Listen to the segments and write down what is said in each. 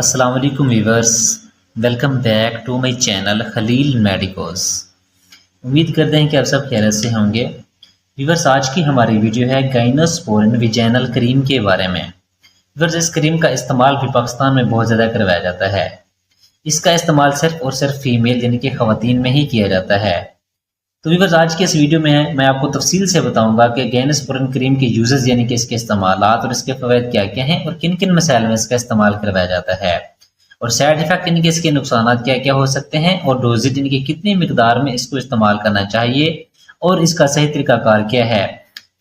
السلام علیکم viewers, welcome back to my channel Khalil medicos. امید کرتے ہیں کہ آپ سب خیریت سے ہوں گے۔ ویورز، آج کی ہماری ویڈیو ہے گائنوسپورین ویجینل کریم کے بارے میں۔ ویورز، اس کریم کا استعمال بھی پاکستان میں بہت زیادہ کروایا جاتا ہے۔ اس کا استعمال صرف اور صرف فیمیل یعنی کہ خواتین میں ہی کیا جاتا ہے۔ تو ویورز، آج کے اس ویڈیو میں میں آپ کو تفصیل سے بتاؤں گا کہ گائنوسپورین کریم کے یوزز یعنی کہ اس کے استعمالات اور اس کے فوائد کیا کیا ہیں اور کن کن مسائل میں اس کا استعمال کروایا جاتا ہے، اور سائیڈ ایفیکٹ یعنی کہ اس کے نقصانات کیا کیا ہو سکتے ہیں، اور ڈوزیج یعنی کہ کتنی مقدار میں اس کو استعمال کرنا چاہیے اور اس کا صحیح طریقہ کار کیا ہے،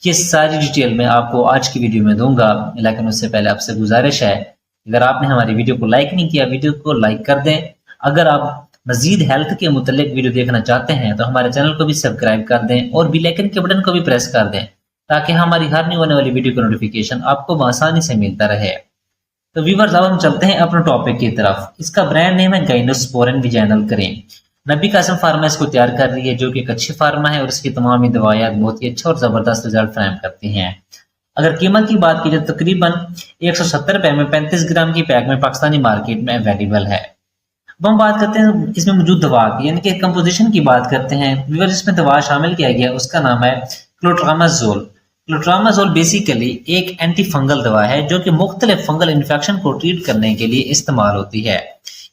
یہ ساری ڈیٹیل میں آپ کو آج کی ویڈیو میں دوں گا۔ لیکن اس سے پہلے آپ سے گزارش ہے، اگر آپ نے ہماری ویڈیو کو لائک نہیں کیا، ویڈیو کو لائک کر دیں۔ اگر آپ مزید ہیلتھ کے متعلق ویڈیو دیکھنا چاہتے ہیں تو ہمارے چینل کو بھی سبسکرائب کر دیں اور بیل آئکن کے بٹن کو بھی پریس کر دیں تاکہ ہماری ہر نیو ہونے والی ویڈیو کا نوٹیفیکیشن آپ کو بآسانی سے ملتا رہے۔ تو ویورز، اب ہم چلتے ہیں اپنے ٹاپک کی طرف۔ اس کا برانڈ نیم ہے گائنوسپورین ویجینل کریم۔ نبی قاسم فارما اس کو تیار کر رہی ہے، جو کہ ایک اچھی فارما ہے اور اس کی تمام ہی دوائیات بہت ہی اچھا اور زبردست رزلٹ فراہم کرتی ہیں۔ اگر قیمت کی بات کی جائے تو تقریباً 170 روپے میں 35 گرام کی پیک میں پاکستانی مارکیٹ میں اویلیبل ہے۔ اب ہم بات کرتے ہیں اس میں موجود دوا کی یعنی کہ کمپوزیشن کی بات کرتے ہیں۔ ویورز، اس میں دوا شامل کیا گیا اس کا نام ہے کلوٹرامازول۔ کلوٹرامازول بیسیکلی ایک اینٹی فنگل دوا ہے جو کہ مختلف فنگل انفیکشن کو ٹریٹ کرنے کے لیے استعمال ہوتی ہے۔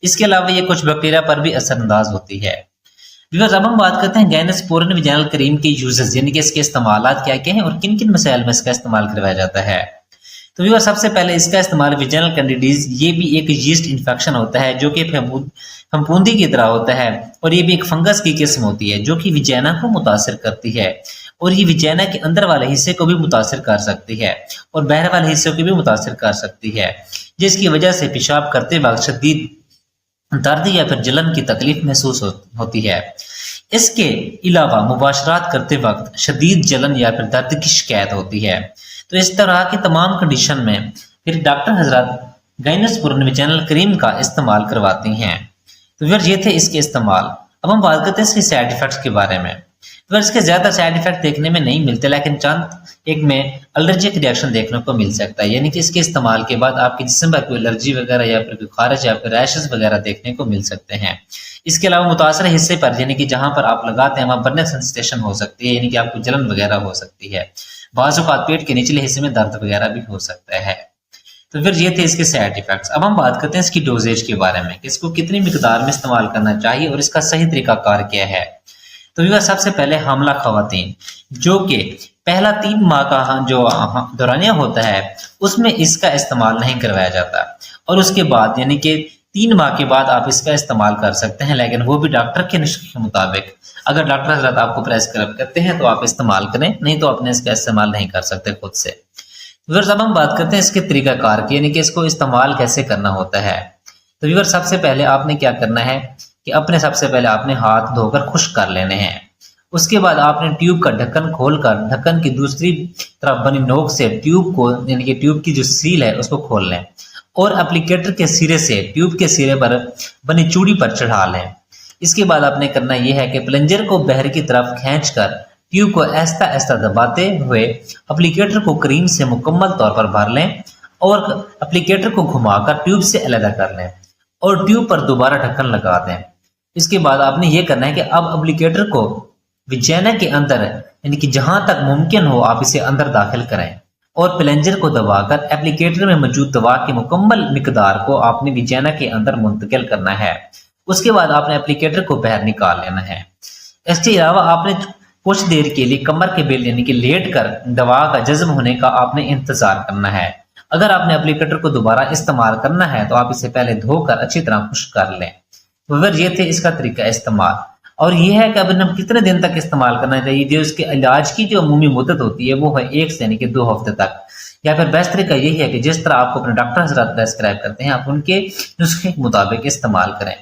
اس کے علاوہ یہ کچھ بیکٹیریا پر بھی اثر انداز ہوتی ہے۔ ویورز، اب ہم بات کرتے ہیں گائنوسپورین ویجینل کریم کے یوزز یعنی کہ اس کے استعمالات کیا کیا ہیں اور کن کن مسائل میں اس کا استعمال کروایا جاتا ہے۔ تو ویورز، سب سے پہلے اس کا استعمال ویجینل کینڈیڈیز، یہ بھی ایک یسٹ انفیکشن ہوتا ہے جو کہ پھپھوندی کی طرح ہوتا ہے، اور یہ بھی ایک فنگس کی قسم ہوتی ہے جو کہ ویجینا کو متاثر کرتی ہے، اور یہ ویجینا کے اندر والے حصے کو بھی متاثر کر سکتی ہے اور باہر والے حصے کو بھی متاثر کر سکتی ہے، جس کی وجہ سے پیشاب کرتے وقت شدید درد یا پھر جلن کی تکلیف محسوس ہوتی ہے۔ اس کے علاوہ مباشرات کرتے وقت شدید جلن یا پھر درد کی شکایت ہوتی ہے۔ تو اس طرح کی تمام کنڈیشن میں پھر ڈاکٹر حضرات گائنوسپورین ویجینل کریم کا استعمال کرواتی ہیں۔ تو ویورز، یہ تھے اس کے استعمال۔ اب ہم بات کرتے ہیں اس کے سائیڈ ایفیکٹس کے بارے میں۔ ویورز، کے زیادہ سائیڈ ایفیکٹ دیکھنے میں نہیں ملتے، لیکن چند ایک میں الرجک ریئیکشن دیکھنے کو مل سکتا ہے، یعنی کہ اس کے استعمال کے بعد آپ کے جسم پر کوئی الرجی وغیرہ یا پھر کوئی خارج یا پھر ریشز وغیرہ دیکھنے کو مل سکتے ہیں۔ اس کے علاوہ متاثرہ حصے پر یعنی کہ جہاں پر آپ لگاتے ہیں وہاں برننگ سینسیٹیشن ہو سکتی ہے، یعنی کہ آپ کو جلن وغیرہ ہو سکتی ہے۔ بعض اوقات پیٹ کے نچلے حصے میں درد وغیرہ بھی ہو سکتا ہے۔ تو پھر یہ تھے اس کے سائیڈ ایفیکٹس۔ اب ہم بات کرتے ہیں اس کی ڈوزیج کے بارے میں کہ اس کو کتنی مقدار میں استعمال کرنا چاہیے اور اس کا صحیح طریقہ کار کیا ہے۔ تو ویورز، سب سے پہلے حاملہ خواتین جو کہ پہلا 3 ماہ کا جو دورانیہ ہوتا ہے اس میں اس کا استعمال نہیں کروایا جاتا، اور اس کے بعد یعنی کہ 3 ماہ کے بعد آپ اس کا استعمال کر سکتے ہیں، لیکن وہ بھی ڈاکٹر کے نسخے کے مطابق۔ اگر ڈاکٹر حضرات آپ کو پریسکرائب کرتے ہیں تو آپ استعمال کریں، نہیں تو اپنے اس کا استعمال نہیں کر سکتے خود سے۔ ویورز، اب ہم بات کرتے ہیں اس کے طریقہ کار کی یعنی کہ اس کو استعمال کیسے کرنا ہوتا ہے۔ تو ویورز، سب سے پہلے آپ نے کیا کرنا ہے کہ سب سے پہلے آپ نے ہاتھ دھو کر خشک کر لینے ہیں۔ اس کے بعد آپ نے ٹیوب کا ڈھکن کھول کر ڈھکن کی دوسری طرف بنی نوک سے ٹیوب کو یعنی کہ ٹیوب کی جو سیل ہے اس کو کھول لیں، اور اپلیکیٹر کے سرے سے ٹیوب کے سرے پر بنی چوڑی پر چڑھا لیں۔ اس کے بعد آپ نے کرنا یہ ہے کہ پلنجر کو باہر کی طرف کھینچ کر ٹیوب کو آہستہ آہستہ دباتے ہوئے اپلیکیٹر کو کریم سے مکمل طور پر بھر لیں، اور اپلیکیٹر کو گھما کر ٹیوب سے علیحدہ کر لیں اور ٹیوب پر دوبارہ ڈھکن لگا دیں۔ اس کے بعد آپ نے یہ کرنا ہے کہ اب اپلیکیٹر کو ویجینا کے اندر یعنی کہ جہاں تک ممکن ہو آپ اسے اندر داخل کریں، اور پلنجر کو دبا کر اپلیکیٹر میں موجود دوا کی مکمل مقدار کو آپ نے ویجینا کے اندر منتقل کرنا ہے۔ اس کے بعد آپ نے اپلیکیٹر کو باہر نکال لینا ہے۔ اس کے علاوہ آپ نے کچھ دیر کے لیے کمر کے بل یعنی کہ لیٹ کر دوا کا جذب ہونے کا آپ نے انتظار کرنا ہے۔ اگر آپ نے اپلیکیٹر کو دوبارہ استعمال کرنا ہے تو آپ اسے پہلے دھو کر اچھی طرح خشک کر لیں۔ ویورز، یہ تھے اس کا طریقہ استعمال، اور یہ ہے کہ اب ہم کتنے دن تک استعمال کرنا چاہیے۔ جو اس کے علاج کی جو عمومی مدت ہوتی ہے وہ ہے 1 سے یعنی کہ 2 ہفتے تک، یا پھر بیسٹ طریقہ یہی ہے کہ جس طرح آپ کو اپنے ڈاکٹر حضرات پریسکرائب کرتے ہیں آپ ان کے نسخے کے مطابق استعمال کریں۔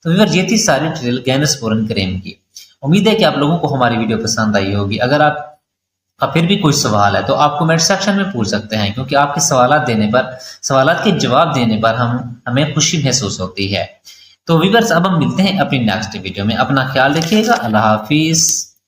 تو ویورز، یہ تھی ساری ڈیٹیل گائنوسپورین کریم کی۔ امید ہے کہ آپ لوگوں کو ہماری ویڈیو پسند آئی ہوگی۔ اگر آپ کا پھر بھی کوئی سوال ہے تو آپ کمنٹ سیکشن میں پوچھ سکتے ہیں، کیونکہ آپ کے سوالات کے جواب دینے پر ہمیں خوشی محسوس ہوتی ہے۔ تو ویورز، اب ہم ملتے ہیں اپنی نیکسٹ ویڈیو میں۔ اپنا خیال رکھیے گا۔ اللہ حافظ۔